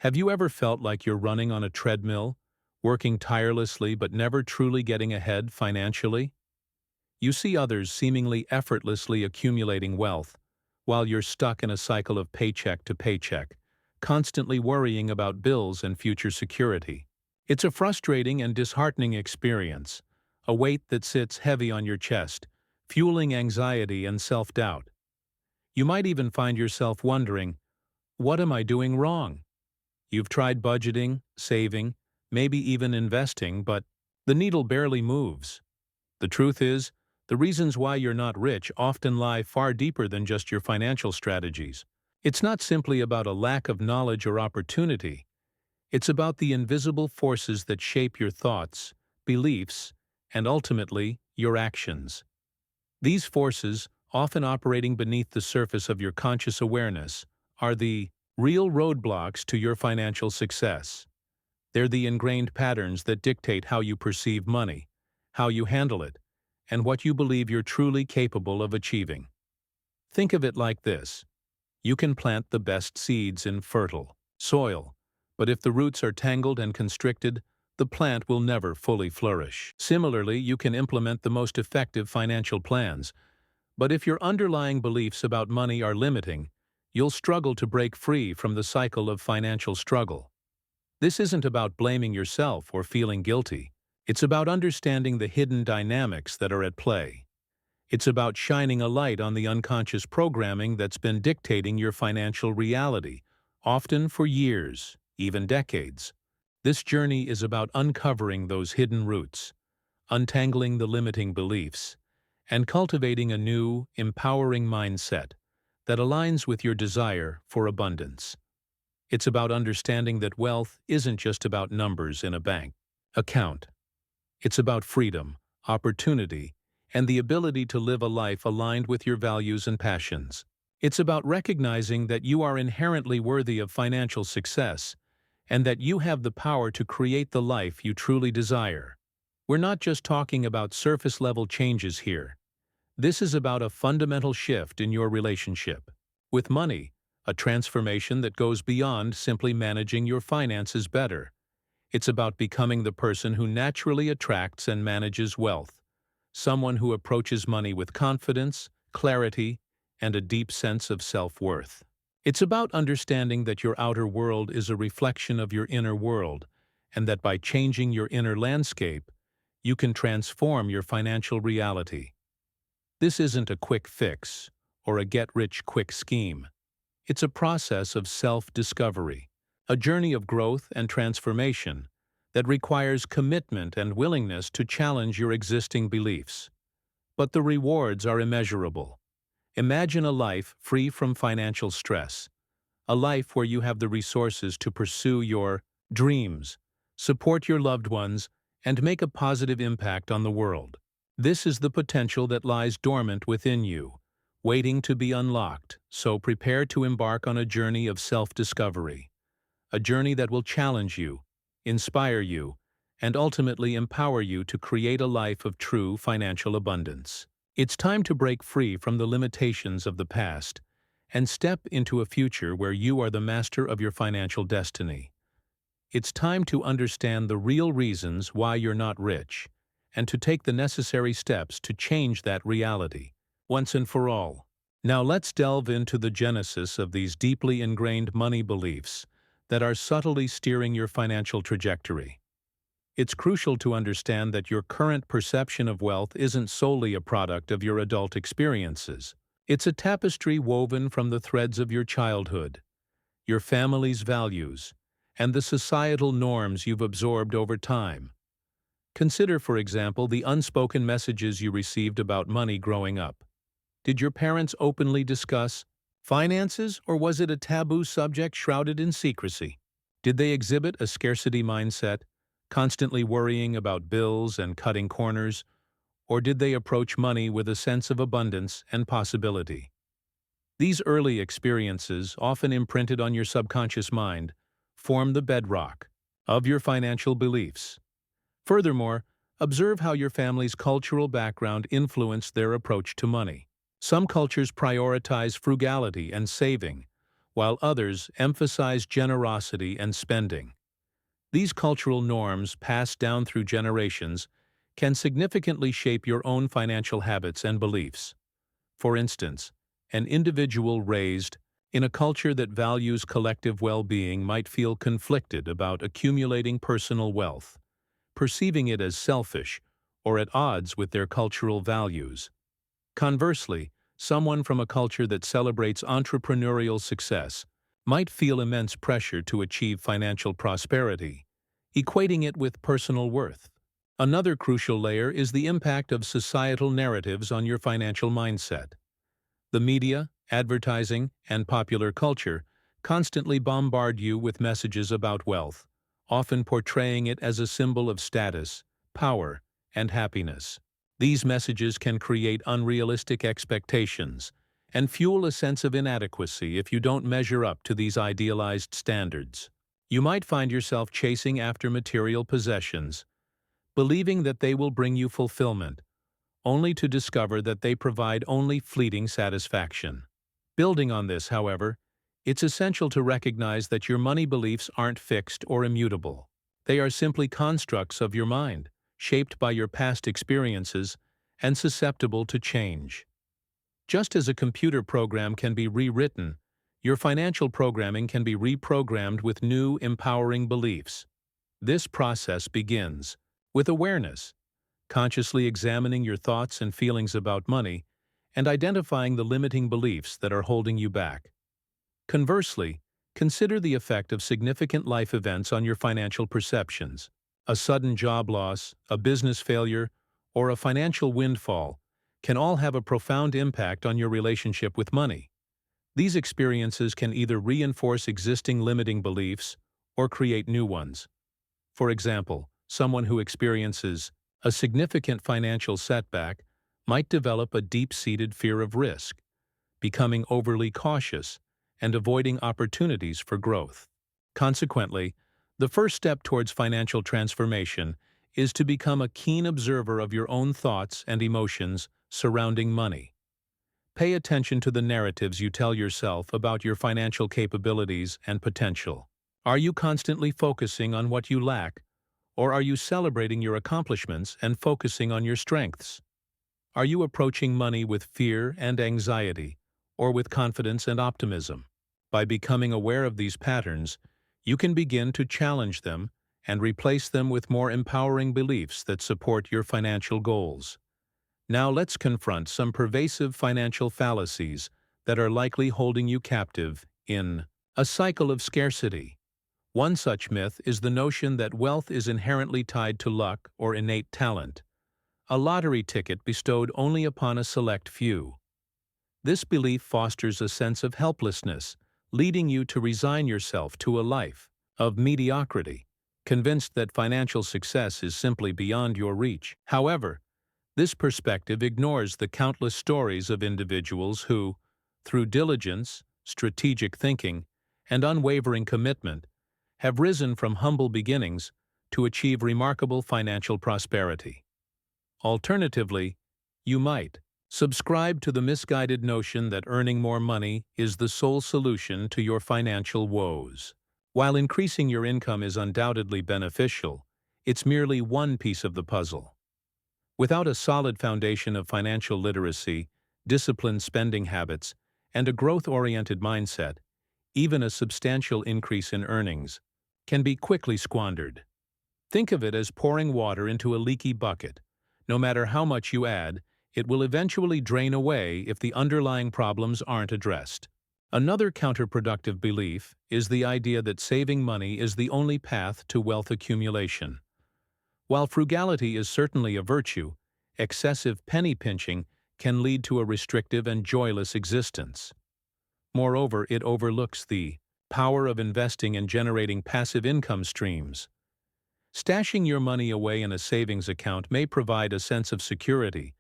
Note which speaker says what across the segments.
Speaker 1: Have you ever felt like you're running on a treadmill, working tirelessly but never truly getting ahead financially? You see others seemingly effortlessly accumulating wealth, while you're stuck in a cycle of paycheck to paycheck, constantly worrying about bills and future security. It's a frustrating and disheartening experience, a weight that sits heavy on your chest, fueling anxiety and self-doubt. You might even find yourself wondering, what am I doing wrong? You've tried budgeting, saving, maybe even investing, but the needle barely moves. The truth is, the reasons why you're not rich often lie far deeper than just your financial strategies. It's not simply about a lack of knowledge or opportunity. It's about the invisible forces that shape your thoughts, beliefs, and ultimately, your actions. These forces, often operating beneath the surface of your conscious awareness, are the real roadblocks to your financial success. They're the ingrained patterns that dictate how you perceive money, how you handle it, and what you believe you're truly capable of achieving. Think of it like this. You can plant the best seeds in fertile soil, but if the roots are tangled and constricted, the plant will never fully flourish. Similarly, you can implement the most effective financial plans, but if your underlying beliefs about money are limiting, you'll struggle to break free from the cycle of financial struggle. This isn't about blaming yourself or feeling guilty. It's about understanding the hidden dynamics that are at play. It's about shining a light on the unconscious programming that's been dictating your financial reality, often for years, even decades. This journey is about uncovering those hidden roots, untangling the limiting beliefs, and cultivating a new, empowering mindset that aligns with your desire for abundance. It's about understanding that wealth isn't just about numbers in a bank account. It's about freedom, opportunity, and the ability to live a life aligned with your values and passions. It's about recognizing that you are inherently worthy of financial success and that you have the power to create the life you truly desire. We're not just talking about surface-level changes here. This is about a fundamental shift in your relationship with money, a transformation that goes beyond simply managing your finances better. It's about becoming the person who naturally attracts and manages wealth, someone who approaches money with confidence, clarity, and a deep sense of self-worth. It's about understanding that your outer world is a reflection of your inner world, and that by changing your inner landscape, you can transform your financial reality. This isn't a quick fix or a get-rich-quick scheme. It's a process of self-discovery, a journey of growth and transformation that requires commitment and willingness to challenge your existing beliefs. But the rewards are immeasurable. Imagine a life free from financial stress, a life where you have the resources to pursue your dreams, support your loved ones, and make a positive impact on the world. This is the potential that lies dormant within you, waiting to be unlocked, so prepare to embark on a journey of self-discovery, a journey that will challenge you, inspire you, and ultimately empower you to create a life of true financial abundance. It's time to break free from the limitations of the past and step into a future where you are the master of your financial destiny. It's time to understand the real reasons why you're not rich and to take the necessary steps to change that reality, once and for all. Now let's delve into the genesis of these deeply ingrained money beliefs that are subtly steering your financial trajectory. It's crucial to understand that your current perception of wealth isn't solely a product of your adult experiences. It's a tapestry woven from the threads of your childhood, your family's values, and the societal norms you've absorbed over time. Consider, for example, the unspoken messages you received about money growing up. Did your parents openly discuss finances, or was it a taboo subject shrouded in secrecy? Did they exhibit a scarcity mindset, constantly worrying about bills and cutting corners, or did they approach money with a sense of abundance and possibility? These early experiences, often imprinted on your subconscious mind, form the bedrock of your financial beliefs. Furthermore, observe how your family's cultural background influenced their approach to money. Some cultures prioritize frugality and saving, while others emphasize generosity and spending. These cultural norms, passed down through generations, can significantly shape your own financial habits and beliefs. For instance, an individual raised in a culture that values collective well-being might feel conflicted about accumulating personal wealth, perceiving it as selfish or at odds with their cultural values. Conversely, someone from a culture that celebrates entrepreneurial success might feel immense pressure to achieve financial prosperity, equating it with personal worth. Another crucial layer is the impact of societal narratives on your financial mindset. The media, advertising, and popular culture constantly bombard you with messages about wealth, often portraying it as a symbol of status, power, and happiness. These messages can create unrealistic expectations and fuel a sense of inadequacy if you don't measure up to these idealized standards. You might find yourself chasing after material possessions, believing that they will bring you fulfillment, only to discover that they provide only fleeting satisfaction. Building on this, however, it's essential to recognize that your money beliefs aren't fixed or immutable. They are simply constructs of your mind, shaped by your past experiences and susceptible to change. Just as a computer program can be rewritten, your financial programming can be reprogrammed with new, empowering beliefs. This process begins with awareness, consciously examining your thoughts and feelings about money and identifying the limiting beliefs that are holding you back. Conversely, consider the effect of significant life events on your financial perceptions. A sudden job loss, a business failure, or a financial windfall can all have a profound impact on your relationship with money. These experiences can either reinforce existing limiting beliefs or create new ones. For example, someone who experiences a significant financial setback might develop a deep-seated fear of risk, becoming overly cautious and avoiding opportunities for growth. Consequently, the first step towards financial transformation is to become a keen observer of your own thoughts and emotions surrounding money. Pay attention to the narratives you tell yourself about your financial capabilities and potential. Are you constantly focusing on what you lack, or are you celebrating your accomplishments and focusing on your strengths? Are you approaching money with fear and anxiety, or with confidence and optimism? By becoming aware of these patterns, you can begin to challenge them and replace them with more empowering beliefs that support your financial goals. Now let's confront some pervasive financial fallacies that are likely holding you captive in a cycle of scarcity. One such myth is the notion that wealth is inherently tied to luck or innate talent, a lottery ticket bestowed only upon a select few. This belief fosters a sense of helplessness, leading you to resign yourself to a life of mediocrity, convinced that financial success is simply beyond your reach. However, this perspective ignores the countless stories of individuals who, through diligence, strategic thinking, and unwavering commitment, have risen from humble beginnings to achieve remarkable financial prosperity. Alternatively, you might subscribe to the misguided notion that earning more money is the sole solution to your financial woes. While increasing your income is undoubtedly beneficial, it's merely one piece of the puzzle. Without a solid foundation of financial literacy, disciplined spending habits, and a growth-oriented mindset, even a substantial increase in earnings can be quickly squandered. Think of it as pouring water into a leaky bucket. No matter how much you add, it will eventually drain away if the underlying problems aren't addressed. Another counterproductive belief is the idea that saving money is the only path to wealth accumulation. While frugality is certainly a virtue, excessive penny-pinching can lead to a restrictive and joyless existence. Moreover, it overlooks the power of investing and generating passive income streams. Stashing your money away in a savings account may provide a sense of security,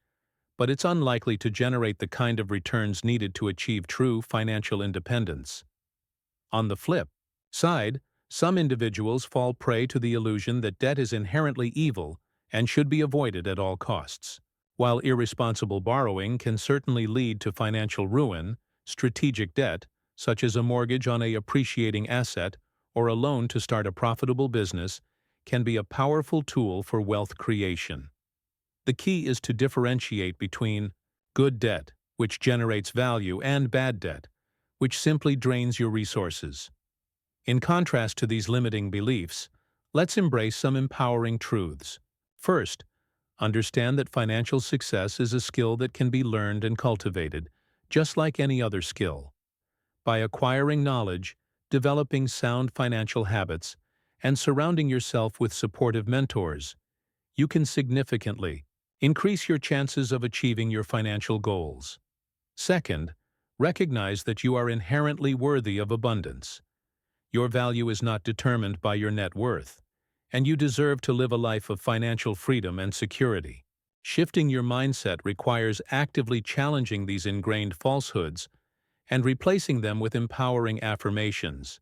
Speaker 1: but it's unlikely to generate the kind of returns needed to achieve true financial independence. On the flip side, some individuals fall prey to the illusion that debt is inherently evil and should be avoided at all costs. While irresponsible borrowing can certainly lead to financial ruin, strategic debt, such as a mortgage on a appreciating asset or a loan to start a profitable business, can be a powerful tool for wealth creation. The key is to differentiate between good debt, which generates value, and bad debt, which simply drains your resources. In contrast to these limiting beliefs, let's embrace some empowering truths. First, understand that financial success is a skill that can be learned and cultivated, just like any other skill. By acquiring knowledge, developing sound financial habits, and surrounding yourself with supportive mentors, you can significantly increase your chances of achieving your financial goals. Second, recognize that you are inherently worthy of abundance. Your value is not determined by your net worth, and you deserve to live a life of financial freedom and security. Shifting your mindset requires actively challenging these ingrained falsehoods and replacing them with empowering affirmations.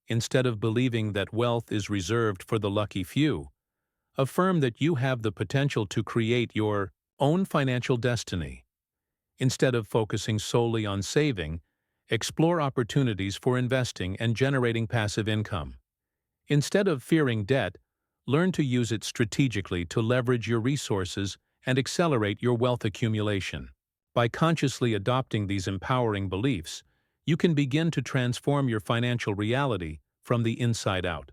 Speaker 1: Instead of believing that wealth is reserved for the lucky few, affirm that you have the potential to create your own financial destiny. Instead of focusing solely on saving, explore opportunities for investing and generating passive income. Instead of fearing debt, learn to use it strategically to leverage your resources and accelerate your wealth accumulation. By consciously adopting these empowering beliefs, you can begin to transform your financial reality from the inside out.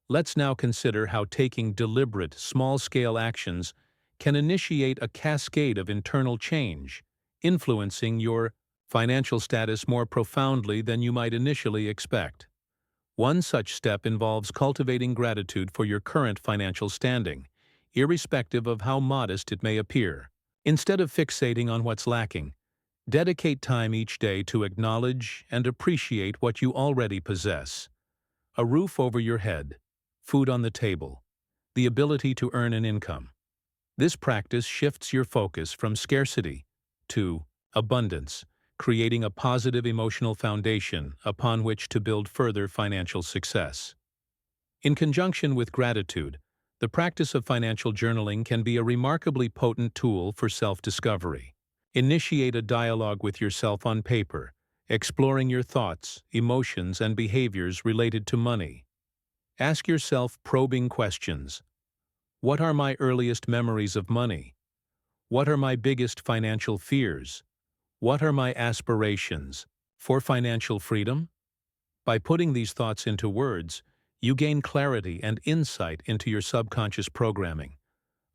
Speaker 1: Let's now consider how taking deliberate, small-scale actions can initiate a cascade of internal change, influencing your financial status more profoundly than you might initially expect. One such step involves cultivating gratitude for your current financial standing, irrespective of how modest it may appear. Instead of fixating on what's lacking, dedicate time each day to acknowledge and appreciate what you already possess. A roof over your head, food on the table, the ability to earn an income. This practice shifts your focus from scarcity to abundance, creating a positive emotional foundation upon which to build further financial success. In conjunction with gratitude, the practice of financial journaling can be a remarkably potent tool for self-discovery. Initiate a dialogue with yourself on paper, exploring your thoughts, emotions, and behaviors related to money. Ask yourself probing questions. What are my earliest memories of money? What are my biggest financial fears? What are my aspirations for financial freedom? By putting these thoughts into words, you gain clarity and insight into your subconscious programming,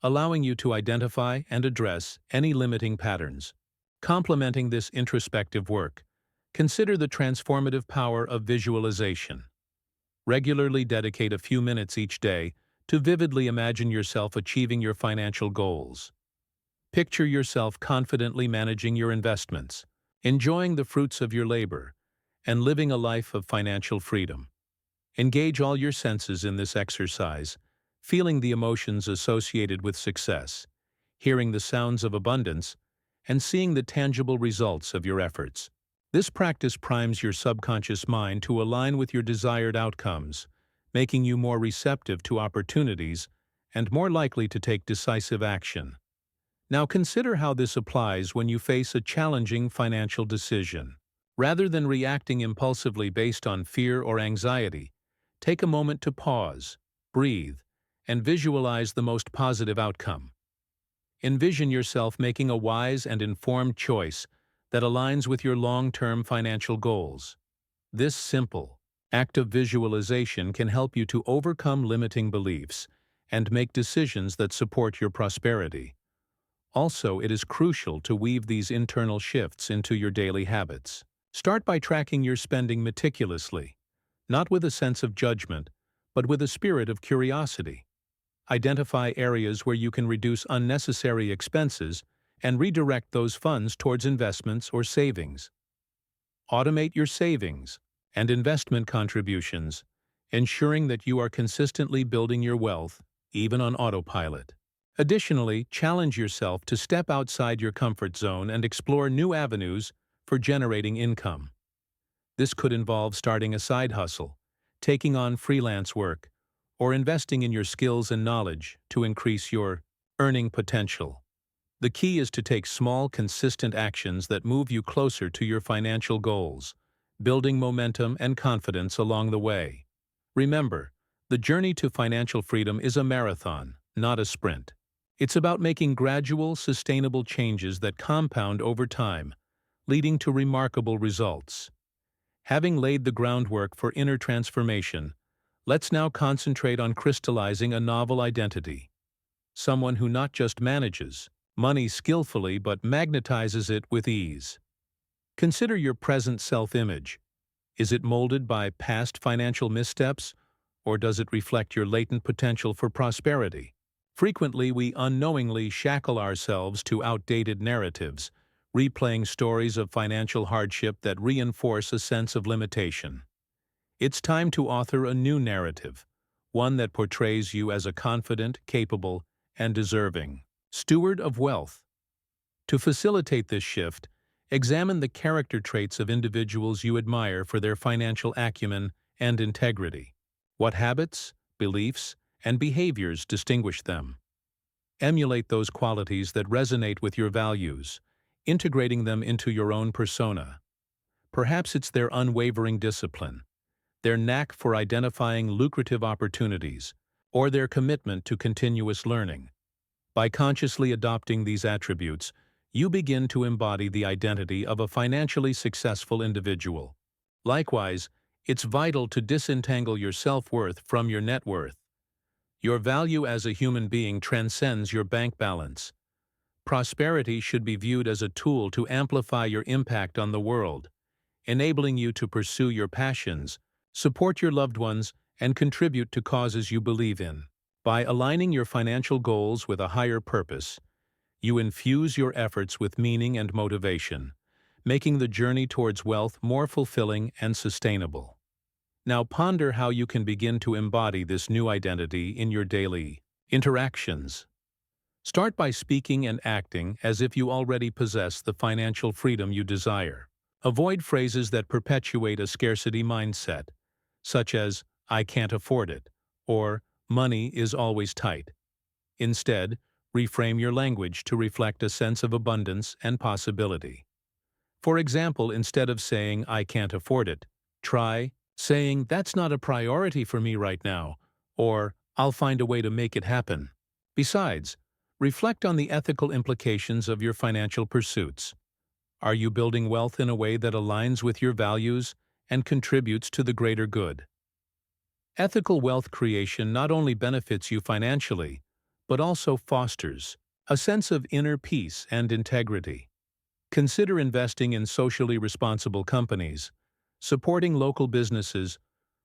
Speaker 1: allowing you to identify and address any limiting patterns. Complementing this introspective work, consider the transformative power of visualization. Regularly dedicate a few minutes each day to vividly imagine yourself achieving your financial goals. Picture yourself confidently managing your investments, enjoying the fruits of your labor, and living a life of financial freedom. Engage all your senses in this exercise, feeling the emotions associated with success, hearing the sounds of abundance, and seeing the tangible results of your efforts. This practice primes your subconscious mind to align with your desired outcomes, making you more receptive to opportunities and more likely to take decisive action. Now consider how this applies when you face a challenging financial decision. Rather than reacting impulsively based on fear or anxiety, take a moment to pause, breathe, and visualize the most positive outcome. Envision yourself making a wise and informed choice that aligns with your long-term financial goals. This simple act of visualization can help you to overcome limiting beliefs and make decisions that support your prosperity. Also, it is crucial to weave these internal shifts into your daily habits. Start by tracking your spending meticulously, not with a sense of judgment, but with a spirit of curiosity. Identify areas where you can reduce unnecessary expenses and redirect those funds towards investments or savings. Automate your savings and investment contributions, ensuring that you are consistently building your wealth, even on autopilot. Additionally, challenge yourself to step outside your comfort zone and explore new avenues for generating income. This could involve starting a side hustle, taking on freelance work, or investing in your skills and knowledge to increase your earning potential. The key is to take small, consistent actions that move you closer to your financial goals, building momentum and confidence along the way. Remember, the journey to financial freedom is a marathon, not a sprint. It's about making gradual, sustainable changes that compound over time, leading to remarkable results. Having laid the groundwork for inner transformation, let's now concentrate on crystallizing a novel identity. Someone who not just manages money skillfully but magnetizes it with ease. Consider your present self-image. Is it molded by past financial missteps, or does it reflect your latent potential for prosperity? Frequently, we unknowingly shackle ourselves to outdated narratives, replaying stories of financial hardship that reinforce a sense of limitation. It's time to author a new narrative, one that portrays you as a confident, capable, and deserving steward of wealth. To facilitate this shift, examine the character traits of individuals you admire for their financial acumen and integrity. What habits, beliefs, and behaviors distinguish them? Emulate those qualities that resonate with your values, integrating them into your own persona. Perhaps it's their unwavering discipline, their knack for identifying lucrative opportunities, or their commitment to continuous learning. By consciously adopting these attributes, you begin to embody the identity of a financially successful individual. Likewise, it's vital to disentangle your self-worth from your net worth. Your value as a human being transcends your bank balance. Prosperity should be viewed as a tool to amplify your impact on the world, enabling you to pursue your passions, support your loved ones, and contribute to causes you believe in. By aligning your financial goals with a higher purpose, you infuse your efforts with meaning and motivation, making the journey towards wealth more fulfilling and sustainable. Now ponder how you can begin to embody this new identity in your daily interactions. Start by speaking and acting as if you already possess the financial freedom you desire. Avoid phrases that perpetuate a scarcity mindset, such as, "I can't afford it," or "money is always tight." Instead, reframe your language to reflect a sense of abundance and possibility. For example, instead of saying, "I can't afford it," try saying, "That's not a priority for me right now," or "I'll find a way to make it happen." Besides, reflect on the ethical implications of your financial pursuits. Are you building wealth in a way that aligns with your values and contributes to the greater good? Ethical wealth creation not only benefits you financially, but also fosters a sense of inner peace and integrity. Consider investing in socially responsible companies, supporting local businesses,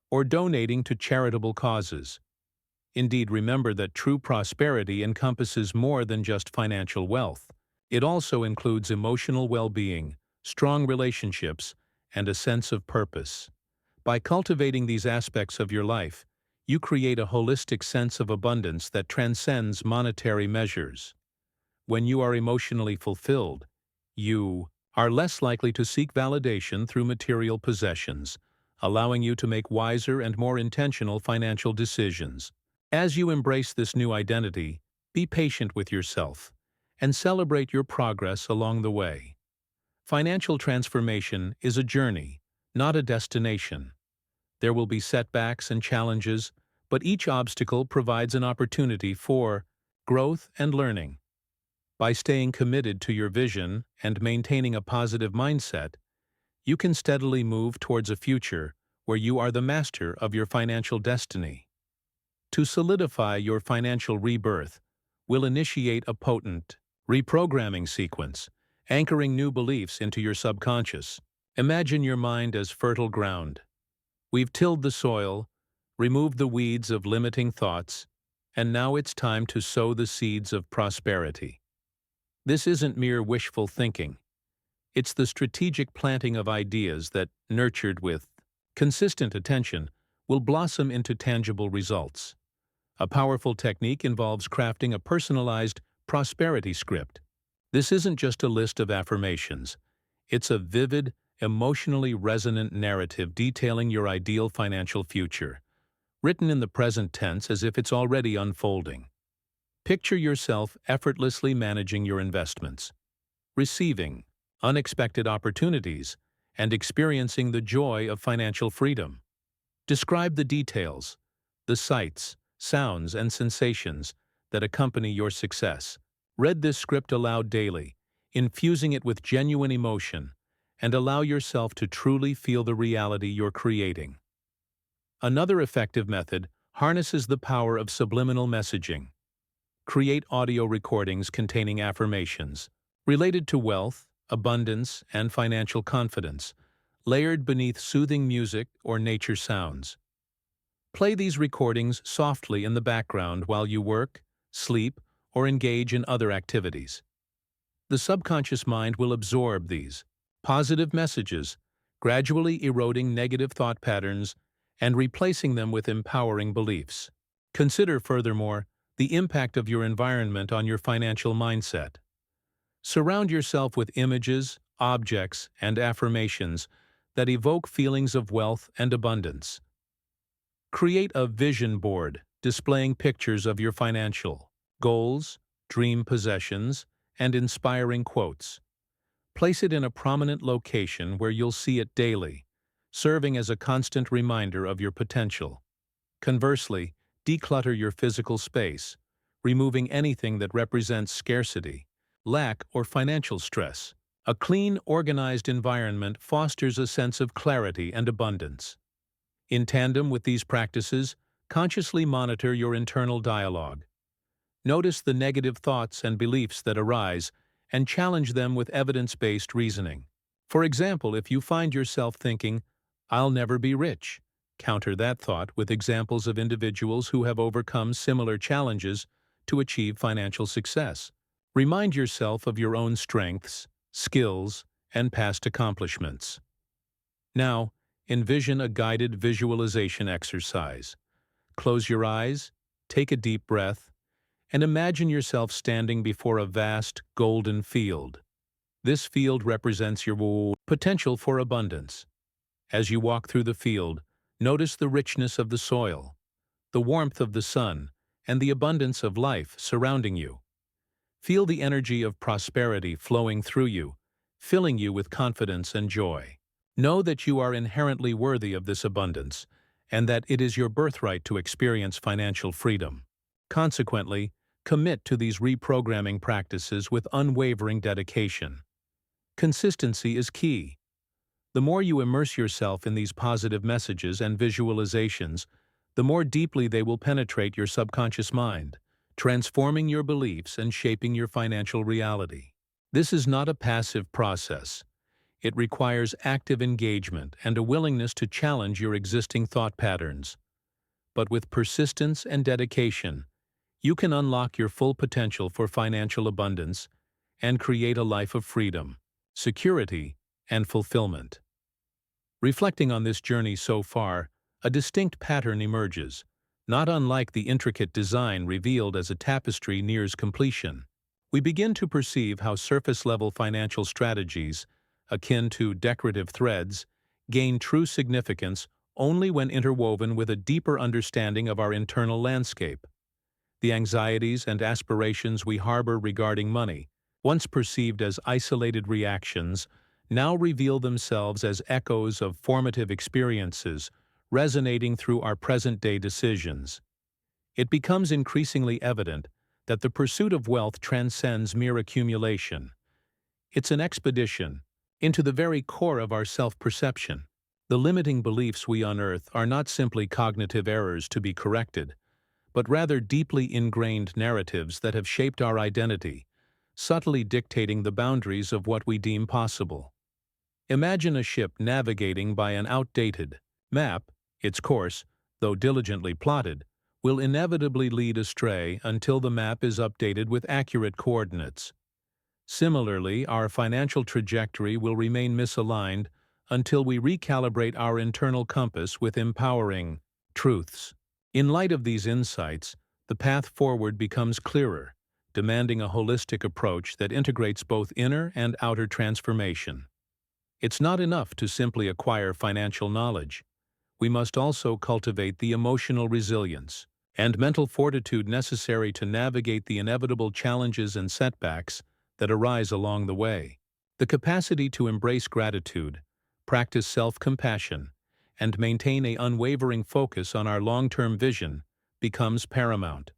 Speaker 1: or donating to charitable causes. Indeed, remember that true prosperity encompasses more than just financial wealth. It also includes emotional well-being, strong relationships, and a sense of purpose. By cultivating these aspects of your life, you create a holistic sense of abundance that transcends monetary measures. When you are emotionally fulfilled, you are less likely to seek validation through material possessions, allowing you to make wiser and more intentional financial decisions. As you embrace this new identity, be patient with yourself and celebrate your progress along the way. Financial transformation is a journey, not a destination. There will be setbacks and challenges, but each obstacle provides an opportunity for growth and learning. By staying committed to your vision and maintaining a positive mindset, you can steadily move towards a future where you are the master of your financial destiny. To solidify your financial rebirth, we'll initiate a potent reprogramming sequence, anchoring new beliefs into your subconscious. Imagine your mind as fertile ground. We've tilled the soil, removed the weeds of limiting thoughts, and now it's time to sow the seeds of prosperity. This isn't mere wishful thinking. It's the strategic planting of ideas that, nurtured with consistent attention, will blossom into tangible results. A powerful technique involves crafting a personalized prosperity script. This isn't just a list of affirmations. It's a vivid, emotionally resonant narrative detailing your ideal financial future, written in the present tense as if it's already unfolding. Picture yourself effortlessly managing your investments, receiving unexpected opportunities, and experiencing the joy of financial freedom. Describe the details, the sights, sounds, and sensations that accompany your success. Read this script aloud daily, infusing it with genuine emotion, and allow yourself to truly feel the reality you're creating. Another effective method harnesses the power of subliminal messaging. Create audio recordings containing affirmations related to wealth, abundance, and financial confidence, layered beneath soothing music or nature sounds. Play these recordings softly in the background while you work, sleep, or engage in other activities. The subconscious mind will absorb these positive messages, gradually eroding negative thought patterns and replacing them with empowering beliefs. Consider, furthermore, the impact of your environment on your financial mindset. Surround yourself with images, objects, and affirmations that evoke feelings of wealth and abundance. Create a vision board displaying pictures of your financial goals, dream possessions, and inspiring quotes. Place it in a prominent location where you'll see it daily, serving as a constant reminder of your potential. Conversely, declutter your physical space, removing anything that represents scarcity, lack, or financial stress. A clean, organized environment fosters a sense of clarity and abundance. In tandem with these practices, consciously monitor your internal dialogue. Notice the negative thoughts and beliefs that arise and challenge them with evidence-based reasoning. For example, if you find yourself thinking, "I'll never be rich," counter that thought with examples of individuals who have overcome similar challenges to achieve financial success. Remind yourself of your own strengths, skills, and past accomplishments. Now, envision a guided visualization exercise. Close your eyes, take a deep breath, and imagine yourself standing before a vast, golden field. This field represents your potential for abundance. As you walk through the field, notice the richness of the soil, the warmth of the sun, and the abundance of life surrounding you. Feel the energy of prosperity flowing through you, filling you with confidence and joy. Know that you are inherently worthy of this abundance, and that it is your birthright to experience financial freedom. Consequently, commit to these reprogramming practices with unwavering dedication. Consistency is key. The more you immerse yourself in these positive messages and visualizations, the more deeply they will penetrate your subconscious mind, transforming your beliefs and shaping your financial reality. This is not a passive process. It requires active engagement and a willingness to challenge your existing thought patterns. But with persistence and dedication, you can unlock your full potential for financial abundance and create a life of freedom, security, and fulfillment. Reflecting on this journey so far, a distinct pattern emerges, not unlike the intricate design revealed as a tapestry nears completion. We begin to perceive how surface-level financial strategies, akin to decorative threads, gain true significance only when interwoven with a deeper understanding of our internal landscape. The anxieties and aspirations we harbor regarding money, once perceived as isolated reactions, now reveal themselves as echoes of formative experiences resonating through our present-day decisions. It becomes increasingly evident that the pursuit of wealth transcends mere accumulation. It's an expedition into the very core of our self-perception. The limiting beliefs we unearth are not simply cognitive errors to be corrected, but rather deeply ingrained narratives that have shaped our identity, subtly dictating the boundaries of what we deem possible. Imagine a ship navigating by an outdated map. Its course, though diligently plotted, will inevitably lead astray until the map is updated with accurate coordinates. Similarly, our financial trajectory will remain misaligned until we recalibrate our internal compass with empowering truths. In light of these insights, the path forward becomes clearer, demanding a holistic approach that integrates both inner and outer transformation. It's not enough to simply acquire financial knowledge. We must also cultivate the emotional resilience and mental fortitude necessary to navigate the inevitable challenges and setbacks that arise along the way. The capacity to embrace gratitude, practice self-compassion, and maintain an unwavering focus on our long-term vision becomes paramount.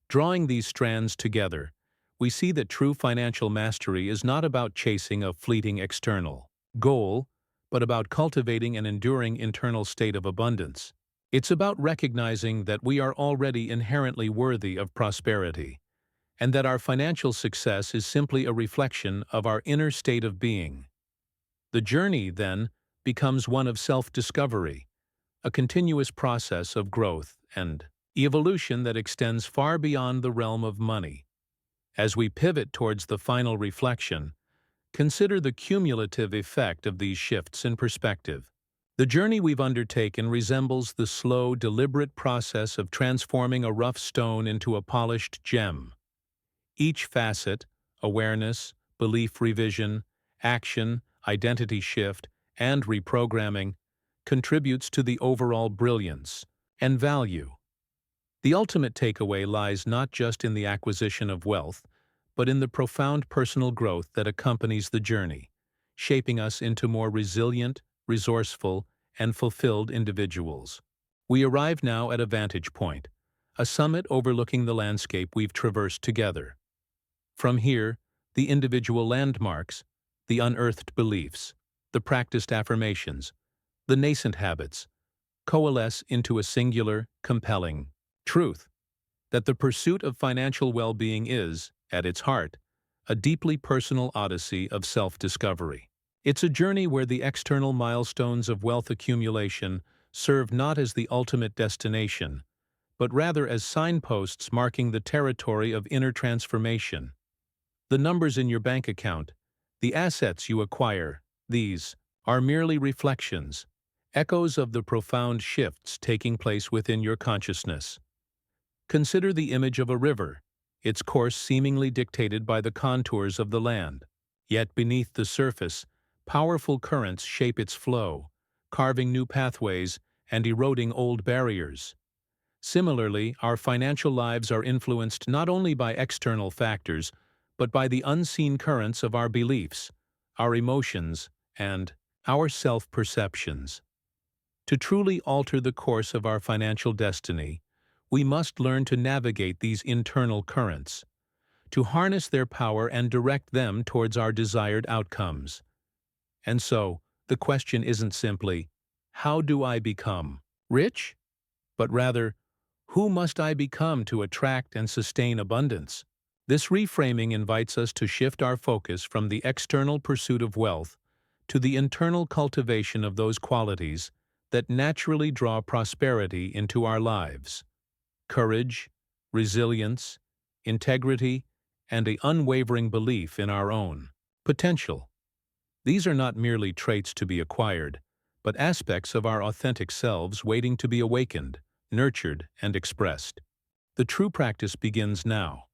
Speaker 1: Drawing these strands together, we see that true financial mastery is not about chasing a fleeting external goal, but about cultivating an enduring internal state of abundance. It's about recognizing that we are already inherently worthy of prosperity, and that our financial success is simply a reflection of our inner state of being. The journey, then, becomes one of self-discovery, a continuous process of growth and evolution that extends far beyond the realm of money. As we pivot towards the final reflection, consider the cumulative effect of these shifts in perspective. The journey we've undertaken resembles the slow, deliberate process of transforming a rough stone into a polished gem. Each facet, awareness, belief revision, action, identity shift, and reprogramming, contributes to the overall brilliance and value. The ultimate takeaway lies not just in the acquisition of wealth, but in the profound personal growth that accompanies the journey, shaping us into more resilient, resourceful, and fulfilled individuals. We arrive now at a vantage point, a summit overlooking the landscape we've traversed together. From here, the individual landmarks, the unearthed beliefs, the practiced affirmations, the nascent habits, coalesce into a singular, compelling truth, that the pursuit of financial well-being is, at its heart, a deeply personal odyssey of self-discovery. It's a journey where the external milestones of wealth accumulation serve not as the ultimate destination, but rather as signposts marking the territory of inner transformation. The numbers in your bank account, the assets you acquire, these are merely reflections, echoes of the profound shifts taking place within your consciousness. Consider the image of a river, its course seemingly dictated by the contours of the land. Yet beneath the surface, powerful currents shape its flow, carving new pathways and eroding old barriers. Similarly, our financial lives are influenced not only by external factors, but by the unseen currents of our beliefs, our emotions, and our self-perceptions. To truly alter the course of our financial destiny, we must learn to navigate these internal currents, to harness their power and direct them towards our desired outcomes. And so, the question isn't simply, how do I become rich? But rather, who must I become to attract and sustain abundance? This reframing invites us to shift our focus from the external pursuit of wealth to the internal cultivation of those qualities that naturally draw prosperity into our lives. Courage, resilience, integrity, and an unwavering belief in our own potential. These are not merely traits to be acquired, but aspects of our authentic selves waiting to be awakened, nurtured, and expressed. The true practice begins now,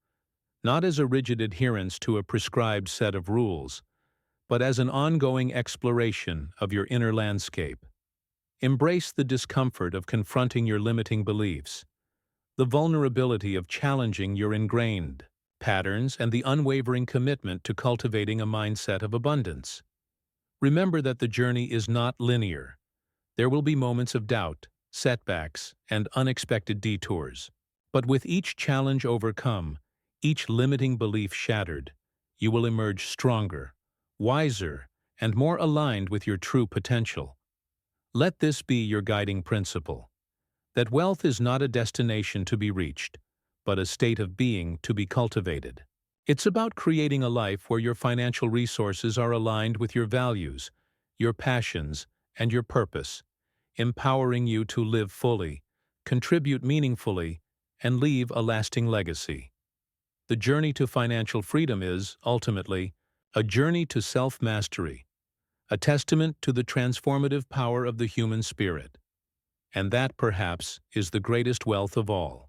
Speaker 1: not as a rigid adherence to a prescribed set of rules, but as an ongoing exploration of your inner landscape. Embrace the discomfort of confronting your limiting beliefs, the vulnerability of challenging your ingrained patterns, and the unwavering commitment to cultivating a mindset of abundance. Remember that the journey is not linear. There will be moments of doubt, setbacks, and unexpected detours. But with each challenge overcome, each limiting belief shattered, you will emerge stronger, wiser, and more aligned with your true potential. Let this be your guiding principle, that wealth is not a destination to be reached, but a state of being to be cultivated. It's about creating a life where your financial resources are aligned with your values, your passions, and your purpose, empowering you to live fully, contribute meaningfully, and leave a lasting legacy. The journey to financial freedom is, ultimately, a journey to self-mastery, a testament to the transformative power of the human spirit. And that, perhaps, is the greatest wealth of all.